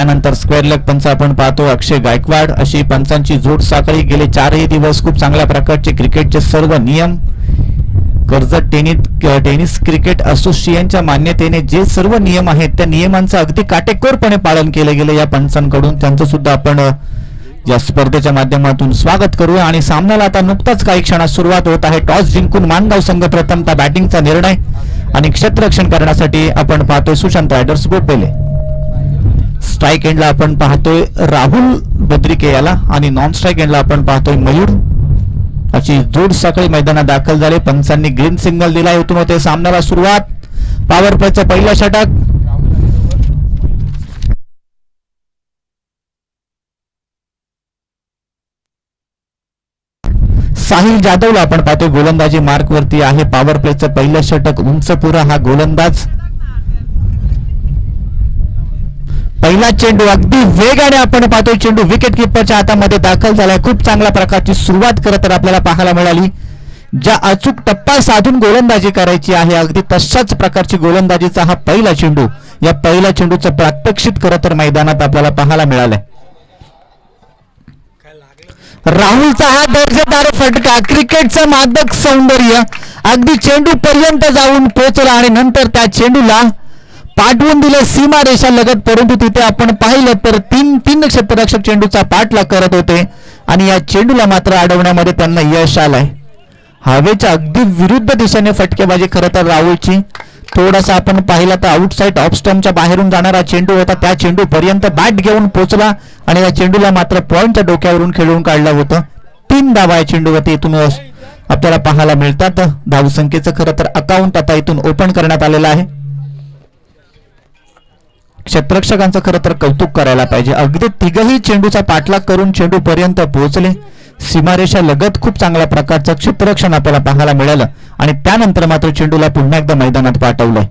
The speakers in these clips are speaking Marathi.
त्यानंतर स्क्वेअर लेग पंच आपण पाहतो अक्षय गायकवाड. अशी पंचांची जोड साखळी. गेले 4ही दिवस खूप चांगल्या प्रकारचे क्रिकेटचे सर्व नियम कर्जत टेनिस क्रिकेट असोसिएशनच्या मान्यतेने जे सर्व नियम आहेत त्या नियमांचं अगदी काटेकोरपणे पालन केले गेले या पंचांकडून. त्यांचं सुद्धा आपण या स्पर्धेच्या माध्यमातून स्वागत करूया. आणि सामन्याला आता नुकताच काही क्षणात सुरुवात होत आहे. टॉस जिंकून मानगाव संघ प्रथमतः बॅटिंगचा निर्णय आणि क्षेत्ररक्षण करण्यासाठी आपण पाहतोय सुशांत रायडर्स गोपेले. स्ट्राईक एंडला आपण पाहतोय राहुल बद्रिके याला आणि नॉन स्ट्राईक एंडला आपण पाहतोय मयूर. अशी जोड साखळी मैदानात दाखल झाले. पंचांनी ग्रीन सिग्नल दिला. इथून होते सामन्याला सुरुवात. पॉवर प्लेचं पहिलं षटक. साहिल जाधवला आपण पाहतोय गोलंदाजी मार्क वरती आहे. पॉवर प्लेचं पहिलं षटक. उंचपुरा हा गोलंदाज. पहिला चेंडू अगदी वेगाने आपण पाहतोय. चेंडू विकेट किपरच्या हातामध्ये दाखल झालाय. खूप चांगल्या प्रकारची सुरुवात करत तर आपल्याला पाहायला मिळाली. ज्या अचूक टप्पा साधून गोलंदाजी करायची आहे अगदी तशाच प्रकारची गोलंदाजीचा हा पहिला चेंडू. या पहिल्या चेंडूचं प्रात्यक्षिक करत तर मैदानात आपल्याला पाहायला मिळालंय. राहुलचा हा दर्जेदार फटका. क्रिकेटचं मादक सौंदर्य अगदी चेंडू पर्यंत जाऊन पोहोचला आणि नंतर त्या चेंडूला पाठवून दिले सीमा रेषा लगत. परंतु तिथे आपण पाहिलं तर तीन क्षेत्ररक्षक चेंडूचा पाठलाग करत होते आणि या चेंडूला मात्र अडवण्यामध्ये त्यांना यश आलंय. हवेच्या अगदी विरुद्ध दिशेने फटकेबाजी खरं तर राहुलची. थोडासा आपण पाहिला तर आउटसाइड ऑफ स्टंपच्या बाहेरून जाणारा चेंडू होता. त्या चेंडू पर्यंत बॅट घेऊन पोहोचला आणि या चेंडूला मात्र पॉइंटच्या डोक्यावरून खेळून काढलं होतं. 3 धावा या चेंडूवरती इथून आपल्याला पाहायला मिळतात. धावसंख्येचं खरं तर अकाउंट आता इथून ओपन करण्यात आलेलं आहे. क्षेत्ररक्षकांचं खरं तर कौतुक करायला पाहिजे. अगदी तिघही चेंडूचा पाठलाग करून चेंडू पर्यंत पोहोचले. सीमारेषा लगत खूप चांगल्या प्रकारचं क्षेत्ररक्षण आपल्याला पाहायला मिळालं आणि त्यानंतर मात्र चेंडूला पुन्हा एकदा मैदानात पाठवलंय.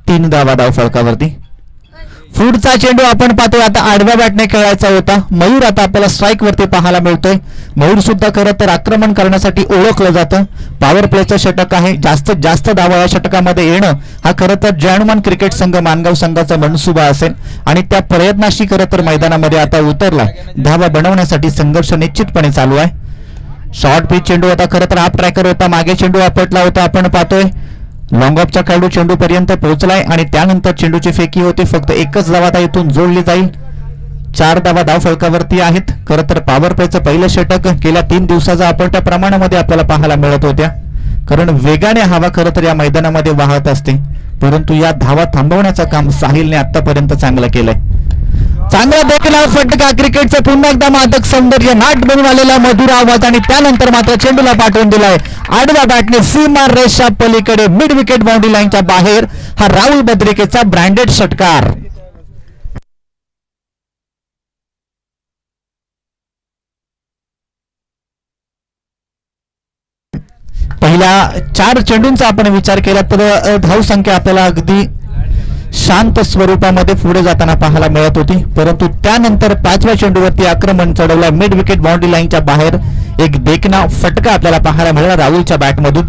3 धावा धाव फळकावरती. पुढचा चेंडू आपण पाहतोय आता आडव्या बॅटने खेळायचा होता. मयूर आता आपल्याला स्ट्राईक वरती पाहायला मिळतोय. मयूर सुद्धा खरं तर आक्रमण करण्यासाठी ओळखलं जातं. पॉवर प्लेचं षटक आहे. जास्तीत जास्त धावा या षटकामध्ये येणं हा खरं तर जय हनुमान क्रिकेट संघ मानगाव संघाचा मनसुबा असेल आणि त्या प्रयत्नाशी खरं तर मैदानामध्ये आता उतरलाय. धावा बनवण्यासाठी संघर्ष निश्चितपणे चालू आहे. शॉर्ट पिच चेंडू होता. खरं तर हाफ ट्रॅकर होता. मागे चेंडू आपटला होता. आपण पाहतोय लॉंग ऑफचा खेळाडू चेंडू पर्यंत पोहोचलाय आणि त्यानंतर चेंडूची फेकी होती. फक्त एकच धावा आता इथून जोडली जाईल. 4 धावा धाव फलकावरती आहेत. खरं तर पॉवर प्लेचं पहिलं षटक गेल्या 3 दिवसाचा आपण त्या प्रमाणामध्ये आपल्याला पाहायला मिळत होत्या. कारण वेगाने हवा खरं तर या मैदानामध्ये वाहत असते. परंतु या धावा थांबवण्याचं काम साहिलने आतापर्यंत चांगलं केलंय. चांगला देखील फटका. क्रिकेटचं पुन्हा एकदा मादक सौंदर्य. नाट बनून आलेला मधुर आवाज आणि त्यानंतर मात्र चेंडूला पाठवून दिलाय आडव्या बॅटने सीमा रेषा पलीकडे मिड विकेट बाउंड्री लाईनच्या बाहेर. हा राहुल बद्रिकेचा ब्रँडेड षटकार. पहिल्या 4 चेंडूंचा आपण विचार केला तर धावसंख्या आपल्याला अगदी शांत स्वरूपामध्ये पुढे जाताना पाहायला मिळत होती. परंतु त्यानंतर 5व्या चेंडूवरती आक्रमण चढवलं. मिड विकेट बाउंड्री लाईनच्या बाहेर एक देखना फटका आपल्याला पाहायला मिळाला राहुलच्या बॅटमधून.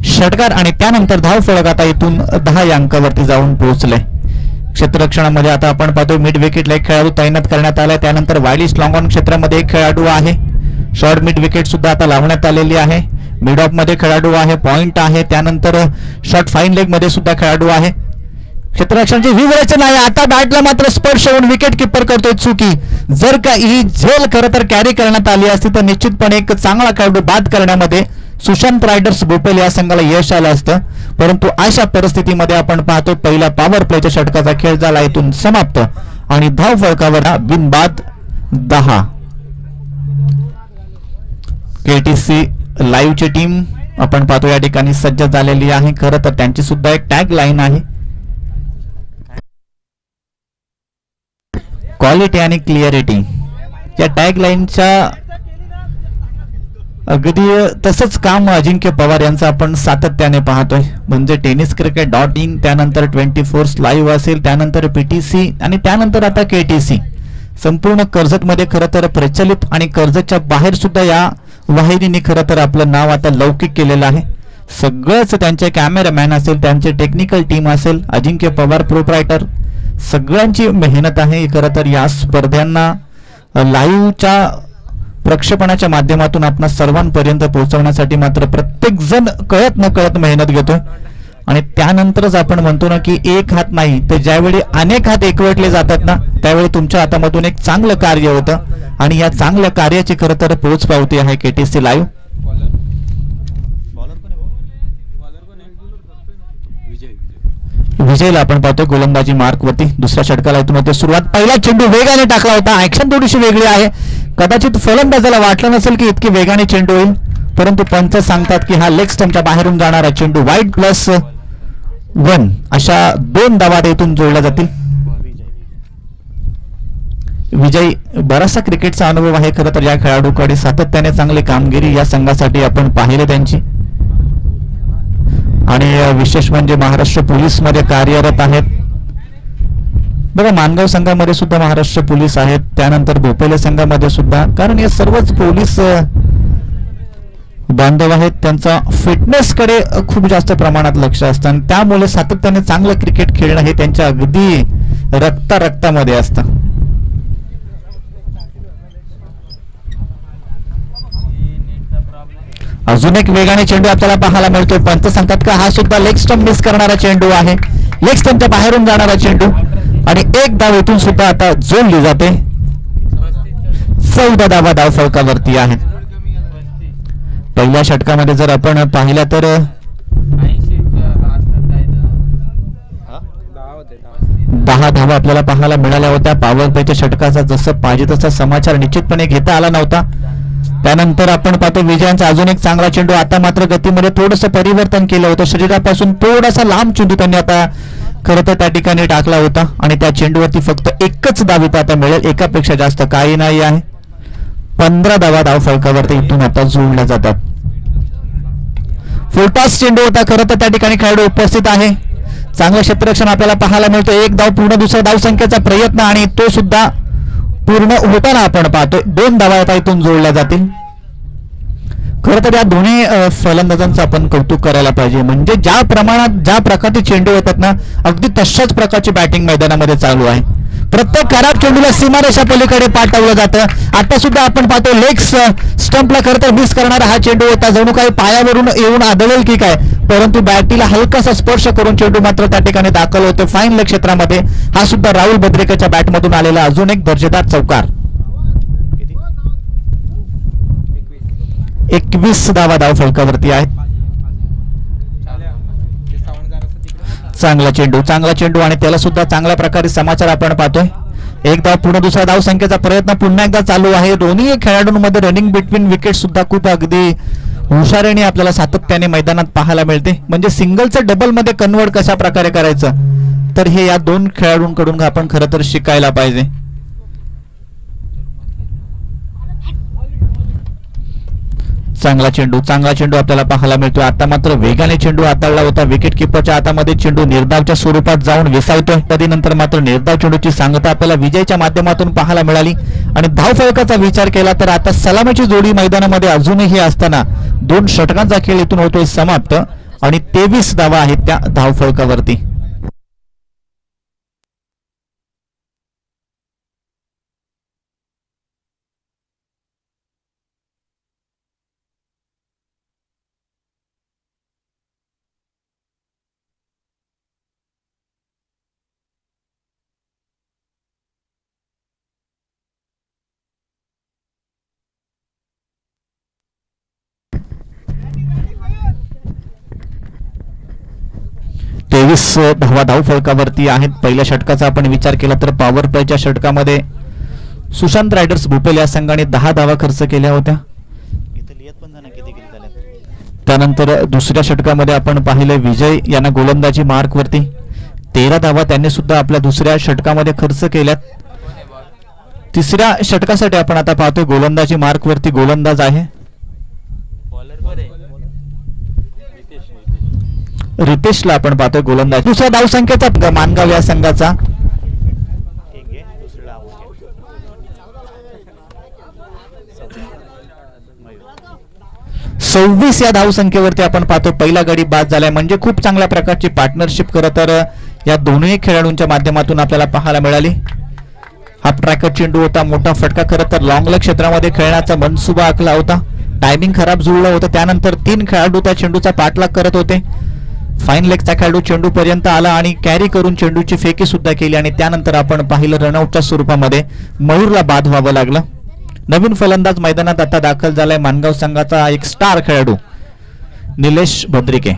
षटकार आणि त्यानंतर धाव फलक आता इथून 10 या अंकावरती जाऊन पोहोचले. क्षेत्ररक्षणामध्ये आता आपण पाहतोय मिड विकेटला एक खेळाडू तैनात करण्यात आलाय. त्यानंतर वायलिश लॉंग ऑन क्षेत्रामध्ये एक खेळाडू आहे. शॉर्ट मिड विकेट सुद्धा आता लावण्यात आलेली आहे. मिड ऑफ मध्ये खेळाडू आहे. पॉइंट आहे. त्यानंतर शॉर्ट फाईन लेग मध्ये सुद्धा खेळाडू आहे. क्षेत्ररक्षणाची विवरेचन आहे. आता बॅटला मात्र स्पर्श होऊन विकेट किपर करतोय चुकी. जर का ही झेल खरं तर कॅरी करण्यात आली असती तर निश्चितपणे एक चांगला खेळाडू बाद करण्यामध्ये सुशांत रायडर्स गोपेले या संघाला यश आलं असतं. परंतु अशा परिस्थितीमध्ये आपण पाहतो पहिला पॉवर प्लेच्या षटकाचा खेळ झाला इथून समाप्त आणि धाव फलकावर बिनबाद 10. केटीसी लाईव्हची टीम आपण पाहतो या ठिकाणी सज्ज झालेली आहे. खरं तर त्यांची सुद्धा एक टॅग लाईन आहे. क्वालिटी आणि क्लिअरिटी या टॅग लाईनच्या अगदी तसंच काम अजिंक्य पवार यांचं आपण सातत्याने पाहतोय. म्हणजे tenniscricket.in त्यानंतर 24 लाईव्ह असेल. त्यानंतर PTC आणि त्यानंतर आता KTC संपूर्ण कर्जतमध्ये खरं तर प्रचलित आणि कर्जतच्या बाहेर सुद्धा या वाहिनीने खरं तर आपलं नाव आता लौकिक केलेलं आहे. सगळंच त्यांचे कॅमेरामॅन असेल, त्यांचे टेक्निकल टीम असेल, अजिंक्य पवार प्रोप्रायटर सगळ्यांची मेहनत आहे खरं तर या स्पर्धांना लाईव्हच्या प्रक्षेपणाच्या माध्यमातून आपण सर्वांपर्यंत पोहोचवण्यासाठी मात्र प्रत्येक जण कळत न कळत मेहनत घेतोय आणि त्यानंतरच आपण म्हणतो ना की एक हात नाही तर ज्यावेळी अनेक हात एकवटले जातात ना त्यावेळी तुमच्या हातामधून एक चांगलं कार्य होतं आणि या चांगल्या कार्याची खरं तर पोच पावती आहे केटीसी लाईव्ह. विजयला आपण पाहतोय गोलंदाजी मार्क वरती दुसऱ्या षटकाला इथून होते सुरुवात. पहिला चेंडू वेगाने टाकला होता. ऍक्शन थोडीशी वेगळी आहे. कदाचित फलंदाजाला वाटलं नसेल की इतकी वेगाने चेंडू होईल परंतु पंच सांगतात की हा लेग स्टंपच्या बाहेरून जाणारा चेंडू वाईड +1 अशा 2 धावा इथून जोडल्या जातील. विजय बराचसा क्रिकेटचा अनुभव आहे खरं तर या खेळाडूकडे सातत्याने चांगली कामगिरी या संघासाठी आपण पाहिले त्यांची आणि विशेष म्हणजे महाराष्ट्र पोलीस मध्ये कार्यरत आहेत. बघा मानगाव संघामध्ये सुद्धा महाराष्ट्र पोलीस आहेत त्यानंतर भोपेले संघामध्ये सुद्धा कारण हे सर्वच पोलीस बांधव आहेत त्यांचा फिटनेस कडे खूप जास्त प्रमाणात लक्ष असतं आणि त्यामुळे सातत्याने चांगलं क्रिकेट खेळणं हे त्यांच्या अगदी रक्तामध्ये असतं. अजून एक वेगाने चेंडू आपल्याला पाहायला मिळतोय. पंच सांगतात का हा सुद्धा लेग स्टंप मिस करणारा चेंडू आहे. लेग स्टंपच्या बाहेरून जाणारा चेंडू आणि एक धाव इथून सुद्धा आता जोडली जाते. 14 धावा धाव फलकावरती आहेत. पहिल्या षटकामध्ये जर आपण पाहिलं तर 10 धावा आपल्याला पाहायला मिळाल्या होत्या. पॉवर प्लेच्या षटकाचा जसं पाहिजे तसा समाचार निश्चितपणे घेता आला नव्हता. त्यानंतर आपण पाहतो विजयांचा अजून एक चांगला चेंडू. आता मात्र गतीमध्ये थोडंसं परिवर्तन केलं होतं. शरीरापासून थोडासा लांब चेंडू त्यांनी आता खरं तर त्या ठिकाणी टाकला होता आणि त्या चेंडूवरती फक्त एकच धाव इथं आता मिळेल. एकापेक्षा जास्त काही नाही आहे. 15 धावा धाव फलकावरती इथून आता जोडल्या जातात. फुलटॉस चेंडू होता खरं तर त्या ठिकाणी खेळाडू उपस्थित आहे. चांगलं क्षेत्ररक्षण आपल्याला पाहायला मिळतं. एक धाव पूर्ण दुसरा धावसंख्येचा प्रयत्न आणि तो सुद्धा पूर्ण होताना आपण पाहतोय. 2 धावा आता इथून जोडल्या जातील. खरं तर या दोन्ही फलंदाजांचं आपण कौतुक करायला पाहिजे. म्हणजे ज्या प्रमाणात ज्या प्रकारचे चेंडू येतात ना अगदी तशाच प्रकारची बॅटिंग मैदानामध्ये चालू आहे. प्रत्येक खराब चेंडूला सीमारेषा पलीकडे पाठवलं जातं. आता सुद्धा आपण पाहतो लेग स्टंपला खरं तर मिस करणारा हा चेंडू होता. जणू काही पायावरून येऊन आदळेल की काय परंतु बॅटीला हलकासा स्पर्श करून चेंडू मात्र त्या ठिकाणी दाखल होतो फाईन लेग क्षेत्रामध्ये. हा सुद्धा राहुल भद्रेकरच्या बॅटमधून आलेला अजून एक दर्जेदार चौकार. 21 धावा धाव फलकावरती आहेत. चांगला चेंडू आणि त्याला सुद्धा चांगल्या प्रकारे समाचार आपण पाहतोय. एक धाव पूर्ण दुसरा धाव संख्येचा प्रयत्न पुन्हा एकदा चालू आहे. दोन्ही खेळाडूंमध्ये रनिंग बिटवीन विकेट सुद्धा खूप अगदी हुशारीने आपल्याला सातत्याने मैदानात पाहायला मिळते. म्हणजे सिंगलचं डबल मध्ये कन्वर्ट कशा प्रकारे करायचं तर हे या 2 खेळाडूंकडून आपण खरं तर शिकायला पाहिजे. चांगला चेंडू आपल्याला पाहायला मिळतोय. आता मात्र वेगाने चेंडू हाताळला होता. विकेट किपरच्या हातामध्ये चेंडू निर्धावच्या स्वरूपात जाऊन विसावतोय. कधीनंतर मात्र निर्धाव चेंडूची सांगता आपल्याला विजयच्या माध्यमातून पाहायला मिळाली आणि धाव फलकाचा विचार केला तर आता सलामीची जोडी मैदानामध्ये अजूनही असताना 2 षटकांचा खेळ इथून होतोय समाप्त आणि 23 धावा आहेत त्या धाव फलकावरती. धावा धाव फलकावरती आहेत. पहिल्या षटकाचा आपण विचार केला तर पॉवर प्लेच्या षटकामध्ये सुशांत रायडर्स भोपेल या संघाने 10 धावा खर्च केल्या होत्या. त्यानंतर दुसऱ्या षटकामध्ये आपण पाहिले विजय यांना गोलंदाजी मार्क वरती 13 धावा त्यांनी सुद्धा आपल्या दुसऱ्या षटकामध्ये खर्च केल्यात. तिसऱ्या षटकासाठी आपण आता पाहतोय गोलंदाजी मार्क वरती गोलंदाज आहे रितेशला आपण पाहतोय गोलंदाज. दुसऱ्या धावसंख्येचा मानगाव या संघाचा 26 या धावसंख्येवरती आपण पाहतो पहिला गडी बाद झालाय. म्हणजे खूप चांगल्या प्रकारची पार्टनरशिप खरं तर या दोन्ही खेळाडूंच्या माध्यमातून आपल्याला पाहायला मिळाली. हाफ ट्रॅकर चेंडू होता, मोठा फटका. खरं तर लॉंग लेग क्षेत्रामध्ये खेळण्याचा मनसुबा आखला होता, टायमिंग खराब जुळलं होतं. त्यानंतर 3 खेळाडू त्या चेंडूचा पाठलाग करत होते. फाईन लेगचा खेळाडू चेंडू पर्यंत आला आणि कॅरी करून चेंडूची फेकी सुद्धा केली आणि त्यानंतर आपण पाहिलं रनआउटच्या स्वरूपामध्ये मयूरला बाद व्हावं लागलं. नवीन फलंदाज मैदानात आता दाखल झालाय मानगाव संघाचा एक स्टार खेळाडू निलेश भद्रिके.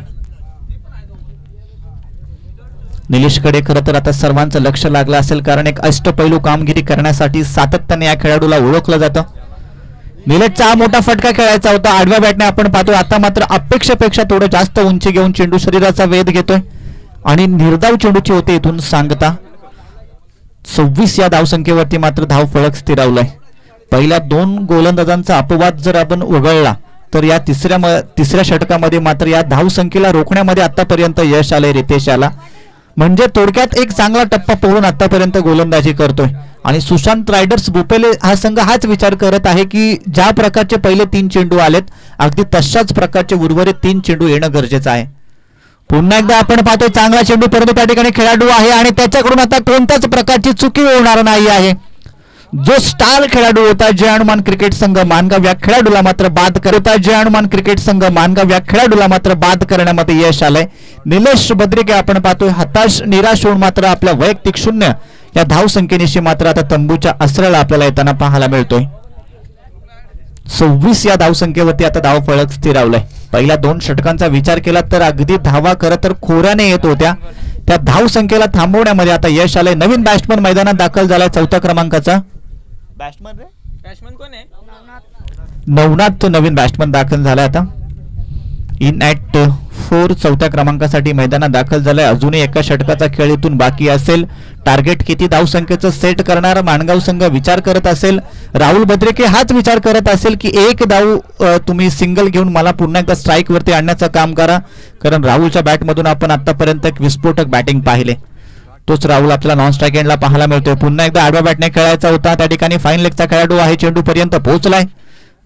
निलेशकडे खरं तर आता सर्वांचं लक्ष लागलं असेल, कारण एक अष्टपैलू कामगिरी करण्यासाठी सातत्याने या खेळाडूला ओळखलं जातं. निलेशचा हा मोठा फटका खेळायचा होता आडव्या बॅटने आपण पाहतोय. आता मात्र अपेक्षेपेक्षा थोडं जास्त उंची घेऊन चेंडू शरीराचा वेध घेतोय आणि निर्धाव चेंडूची होते इथून सांगता. 26 या धावसंख्येवरती मात्र धाव फलक स्थिरावलाय. पहिल्या 2 गोलंदाजांचा अपवाद जर आपण वगळला तर या तिसऱ्या षटकामध्ये मात्र या धावसंख्येला रोखण्यामध्ये आतापर्यंत यश आलंय रितेश याला. म्हणजे थोडक्यात एक चांगला टप्पा पोहोचून आतापर्यंत गोलंदाजी करतोय आणि सुशांत रायडर्स भोपेले हा संघ हाच विचार करत आहे की ज्या प्रकारचे पहिले 3 चेंडू आलेत अगदी तशाच प्रकारचे उर्वरित 3 चेंडू येणं गरजेचं आहे. पुन्हा एकदा आपण पाहतोय चांगला चेंडू, परंतु त्या ठिकाणी खेळाडू आहे आणि त्याच्याकडून आता कोणत्याच प्रकारची चुकी होणार नाही आहे. जो स्टार खेळाडू होता जय हनुमान क्रिकेट संघ मानगाव या खेळाडूला मात्र बाद करता जय हनुमान क्रिकेट संघ मानगाव या खेळाडूला मात्र बाद करण्यामध्ये यश आलंय. निलेश भद्रिके आपण पाहतोय हताश निराश होऊन मात्र आपल्या वैयक्तिक 0 या धावसंख्येनिशी मात्र आता तंबूच्या आसऱ्याला आपल्याला येताना पाहायला मिळतोय. 26 या धावसंख्येवरती आता धाव फलक स्थिरावलाय. पहिल्या 2 षटकांचा विचार केला तर अगदी धावा खरं तर खोऱ्याने येत होत्या. त्या धावसंख्येला थांबवण्यामध्ये आता यश आलंय. नवीन बॅट्समन मैदानात दाखल झालाय 4थ्या क्रमांकाचा बॅट्समन कोण आहे? नवनाथ तो नवीन बॅट्समन दाखल झालाय. आता इन ॲट 4 4थ्या क्रमांकासाठी मैदानात दाखल झालाय. अजूनही एका षटकाचा खेळ इथून बाकी असेल. टार्गेट किती धावसंख्येचं सेट करणारा माणगाव संघ विचार करत असेल. राहुल भद्रिके हाच विचार करत असेल की एक धाव तुम्ही सिंगल घेऊन मला पुन्हा एकदा स्ट्राईक वरती आणण्याचं काम करा, कारण राहुलच्या बॅटमधून आपण आतापर्यंत एक विस्फोटक बॅटिंग पाहिले. तोच राहुल आपल्याला नॉन स्ट्राईक एंडला पाहायला मिळतोय. पुन्हा एकदा आडव्या बॅटने खेळायचा होता. त्या ठिकाणी फाईन लेगचा खेळाडू आहे, चेंडू पर्यंत पोहोचलाय.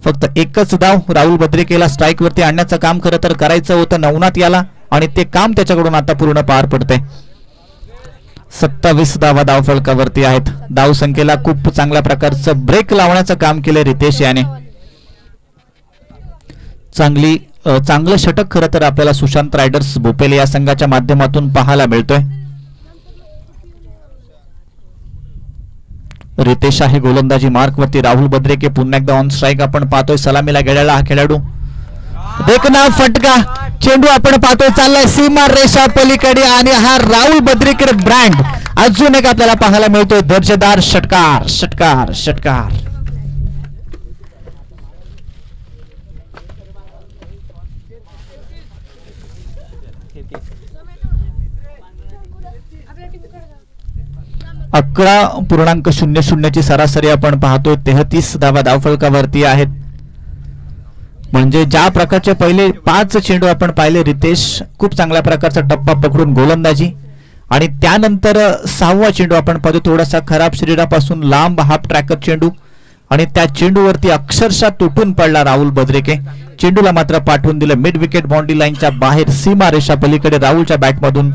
फक्त एकच धाव राहुल भद्रिकेला स्ट्राईक वरती आणण्याचं काम खरं तर करायचं होतं नवनाथ याला आणि ते काम त्याच्याकडून आता पूर्ण पार पडते. 27 धावा धाव फलकावरती आहेत. धाव संख्येला खूप चांगल्या प्रकारचं ब्रेक लावण्याचं काम केलंय रितेश याने. चांगलं षटक खरं तर आपल्याला सुशांत रायडर्स भोपेले या संघाच्या माध्यमातून पाहायला मिळतोय. रितेश आहे गोलंदाजी मार्क वरती. राहुल भद्रिके पुन्हा एकदा ऑन स्ट्राईक आपण पाहतोय. सलामीला गेलेला हा खेळाडू देखना फटका चेंडू आपण पाहतोय चाललाय सीमा रेषा पलीकडे आणि हा राहुल भद्रिके ब्रँड अजून एक आपल्याला पाहायला मिळतोय. दर्जेदार षटकार षटकार षटकार. अकरा 11.00 ची सरासरी आपण पाहतोय. 33 धावा धावफलकावरती आहेत. म्हणजे ज्या प्रकारचे पहिले 5 चेंडू आपण पाहिले रितेश खूप चांगल्या प्रकारचा टप्पा पकडून गोलंदाजी आणि त्यानंतर 6वा चेंडू आपण पाहतो थोडासा खराब शरीरापासून लांब हाफ ट्रॅकर चेंडू आणि त्या चेंडूवरती अक्षरशः तुटून पडला राहुल भद्रिके. चेंडूला मात्र पाठवून दिलं मिड विकेट बाउंड्री लाईनच्या बाहेर सीमा रेषा पलीकडे. राहुलच्या बॅटमधून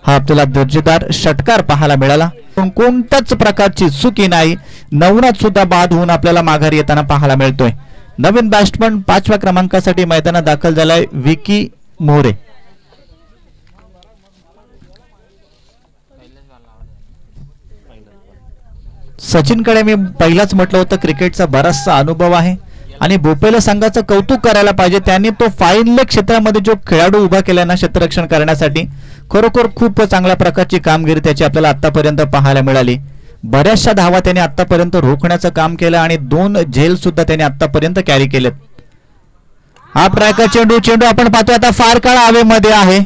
हा आपल्याला दर्जेदार षटकार पाहायला मिळाला. कोणत्याच प्रकारची चुकी नाही. नवनाथ सुद्धा बाद होऊन आपल्याला माघारी येताना पाहायला मिळतोय. नवीन बॅट्समन 5व्या क्रमांकासाठी मैदानात दाखल झालाय विकी मोरे. सचिनकडे मी पहिलाच म्हटलं होतं क्रिकेटचा बराचसा अनुभव आहे आणि भोपेला संघाचं कौतुक करायला पाहिजे. त्यांनी तो फाईन लेग क्षेत्रामध्ये जो खेळाडू उभा केला ना क्षेत्ररक्षण करण्यासाठी खरोखर खूप चांगल्या प्रकारची कामगिरी त्याची आपल्याला आतापर्यंत पाहायला मिळाली. बऱ्याचशा धावा त्याने आतापर्यंत रोखण्याचं काम केलं आणि 2 झेल सुद्धा त्याने आतापर्यंत कॅरी केलेत. हा ट्रॅकर चेंडू आपण पाहतोय आता फार काळ हवेमध्ये आहे.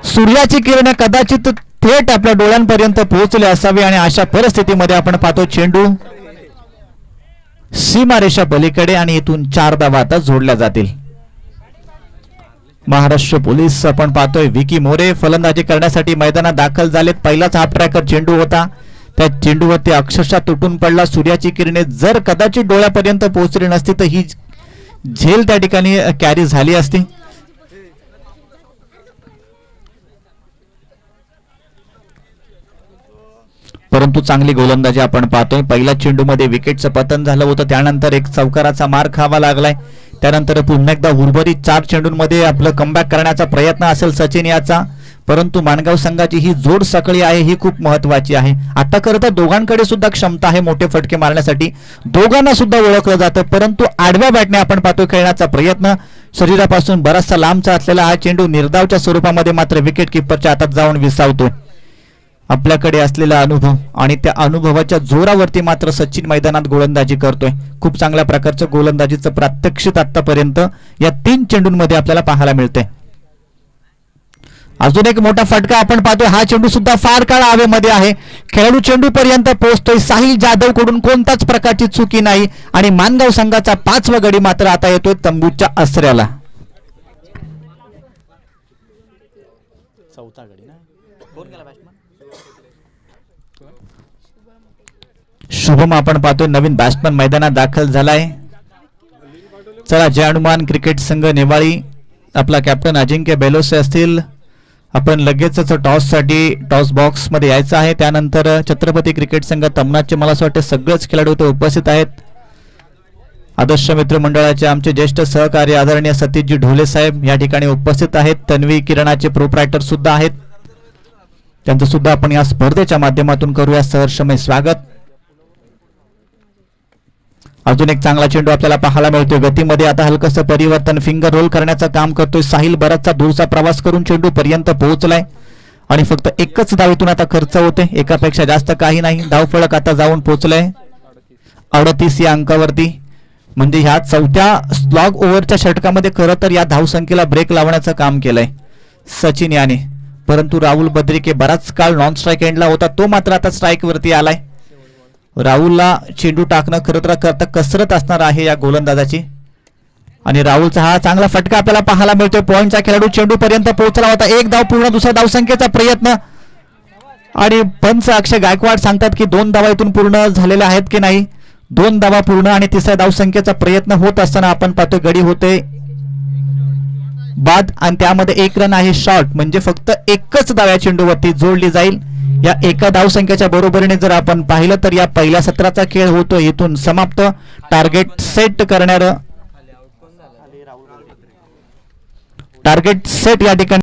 सूर्याची किरणे कदाचित थेट आपल्या डोळ्यांपर्यंत पोहोचले असावे आणि अशा परिस्थितीमध्ये आपण पाहतो चेंडू सीमारेषा पलीकडे आणि इथून 4 धावा आता जोडल्या जातील. महाराष्ट्र पोलीस आपण पाहतोय विकी मोरे फलंदाजी करण्यासाठी मैदानात दाखल झालेत. पहिलाच हाफ ट्रॅकर चेंडू होता. त्या चेंडूवरती अक्षरशः तुटून पडला. सूर्याची किरणे जर कदाचित डोळ्यापर्यंत पोहोचली नसती तर ही झेल त्या ठिकाणी कॅरी झाली असती. परंतु चांगली गोलंदाजी आपण पाहतोय. पहिल्या चेंडूमध्ये विकेटचं पतन झालं होतं, त्यानंतर एक चौकाराचा मार खावा लागलाय. त्यानंतर पुन्हा एकदा उर्वरित 4 चेंडूंमध्ये आपलं कमबॅक करण्याचा प्रयत्न असेल सचिन याचा. परंतु माणगाव संघाची ही जोड साखळी आहे ही खूप महत्वाची आहे. आता खरं तर दोघांकडे सुद्धा क्षमता आहे मोठे फटके मारण्यासाठी, दोघांना सुद्धा ओळखलं जातं. परंतु आडव्या बॅटने आपण पाहतोय खेळण्याचा प्रयत्न, शरीरापासून बराचसा लांबचा असलेला हा चेंडू निर्धावच्या स्वरूपामध्ये मात्र विकेट किपरच्या हातात जाऊन विसावतोय. आपल्याकडे असलेला अनुभव आणि त्या अनुभवाच्या जोरावरती मात्र सचिन मैदानात गोलंदाजी करतोय. खूप चांगल्या प्रकारचं गोलंदाजीचं प्रात्यक्षिक आतापर्यंत या 3 चेंडूंमध्ये आपल्याला पाहायला मिळते. अजून एक मोठा फटका आपण पाहतोय, हा चेंडू सुद्धा फार काळ हवेमध्ये आहे. खेळाडू चेंडू पर्यंत पोहोचतोय. साहिल जाधव कडून कोणताच प्रकारची चुकी नाही आणि मानगाव संघाचा 5वा गडी मात्र आता येतोय तंबूच्या आसऱ्याला. शुभम आपण पाहतोय नवीन बॅट्समन मैदानात दाखल झालाय. चला, जय हनुमान क्रिकेट संघ नेवाळी आपला कॅप्टन अजिंक्य बेलोसे असतील. आपण लगेचच टॉस बॉक्स मध्ये यायचं आहे. त्यानंतर छत्रपती क्रिकेट संघ तमनाचे मला असं वाटतं सगळेच खेळाडू इथे उपस्थित आहेत. आदर्श मित्र मंडळाचे आमचे ज्येष्ठ सहकारी आदरणीय सतीशजी ढोले साहेब या ठिकाणी उपस्थित आहेत. तन्वी किरणाचे प्रोप्रायटर सुद्धा आहेत, त्यांचं सुद्धा आपण या स्पर्धेच्या माध्यमातून करूया सहर्षमय स्वागत. अजून एक चांगला चेंडू आपल्याला पाहायला मिळतोय. गतीमध्ये आता हलकसं परिवर्तन, फिंगर रोल करण्याचं काम करतोय साहिल. बराचसा दूरचा प्रवास करून चेंडू पर्यंत पोहोचलाय आणि फक्त एकच धावेतून आता खर्च होते, एकापेक्षा जास्त काही नाही. धावफलक आता जाऊन पोहोचलाय 38 या अंकावरती. म्हणजे ह्या 4थ्या स्लॉग ओव्हरच्या षटकामध्ये खरं तर या धावसंख्येला ब्रेक लावण्याचं काम केलंय सचिन याने. परंतु राहुल बद्रिके बराच काळ नॉन स्ट्राईक एंडला होता, तो मात्र आता स्ट्राईक वरती आलाय. राहुलला चेंडू टाकणं खरं तर करता कसरत असणार आहे या गोलंदाजाची. आणि राहुलचा हा चांगला फटका आपल्याला पाहायला मिळतोय. पॉइंटचा खेळाडू चेंडू पर्यंत पोहोचला होता. 1 धाव पूर्ण, दुसरा धावसंख्येचा प्रयत्न आणि पंच अक्षय गायकवाड सांगतात की 2 धावा इथून पूर्ण झालेल्या आहेत की नाही. 2 धावा पूर्ण आणि तिसऱ्या धावसंख्येचा प्रयत्न होत असताना आपण पाहतोय गडी होते बाद आणि त्यामध्ये 1 रन आहे शॉर्ट. म्हणजे फक्त एकच धाव या चेंडूवरती जोडली जाईल. या एका धावसंख्येच्या बरोबरीने जर आपण पाहिलं तर या पहिल्या सत्राचा खेळ होतो इथून समाप्त. टार्गेट सेट या ठिकाणी